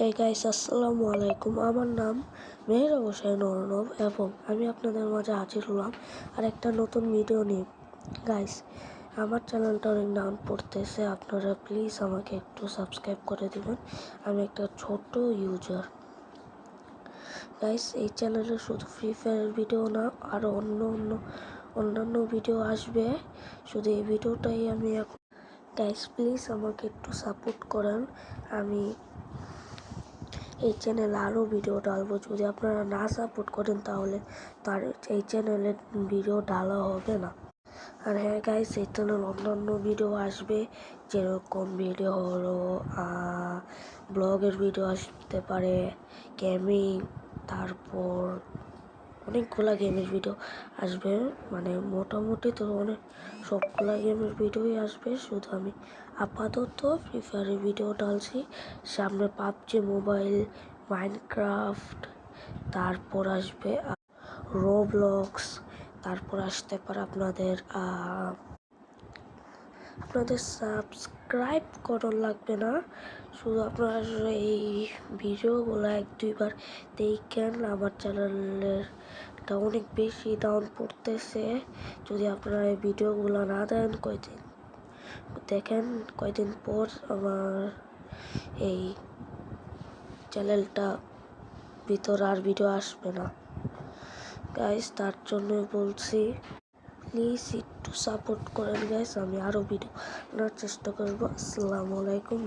Hey guys, আসসালামু আলাইকুম। আমার নাম মেহের হোসেন অর্ণব এবং আমি আপনাদের মাঝে হাজির হলাম আর একটা নতুন ভিডিও নিয়ে। গাইস, আমার চ্যানেলটা অনেক ডাউন পড়তেছে, আপনারা প্লিজ আমাকে একটু সাবস্ক্রাইব করে দিবেন। আমি একটা ছোট ইউজার। গাইস, এই চ্যানেলে শুধু ফ্রি ফায়ার ভিডিও না, আরও অন্যান্য ভিডিও আসবে। শুধু এই ভিডিওটাই আমি এখন। গাইস, প্লিজ আমাকে একটু সাপোর্ট করেন। আমি এই চ্যানেলে আরও ভিডিও ডালবো। যদি আপনারা না সাপোর্ট করেন তাহলে তার এই চ্যানেলে ভিডিও ডালা হবে না। আর হ্যাঁ গাইস, এই চ্যানেল অন্যান্য ভিডিও আসবে, যেরকম ভিডিও হলো ব্লগের ভিডিও আসতে পারে, গেমিং, তারপর অনেকগুলা গেমের ভিডিও আসবে। মানে মোটামুটি তো অনেক সবগুলা গেমের ভিডিওই আসবে। শুধু আমি আপাতত ফ্রি ফায়ারের ভিডিও ডালছি। সামনে পাবজি মোবাইল, মাইনক্রাফট, তারপর আসবে রোবলক্স, তারপর আসতে পারে আপনাদের সাবস্ক্রাইব করার লাগবে না, শুধু আপনারা এই ভিডিওগুলো এক দুইবার দেখেন। আমার চ্যানেলেরটা অনেক বেশি ডাউন পড়তেছে। যদি আপনারা এই ভিডিওগুলো না দেন কয়দিন পর আমার এই চ্যানেলটা ভিতর আর ভিডিও আসবে না। গাইস, তার জন্য বলছি প্লিজ একটু সাপোর্ট করেন গাইস। আমি আরও ভিডিও আনার চেষ্টা করবো। আসসালামু আলাইকুম।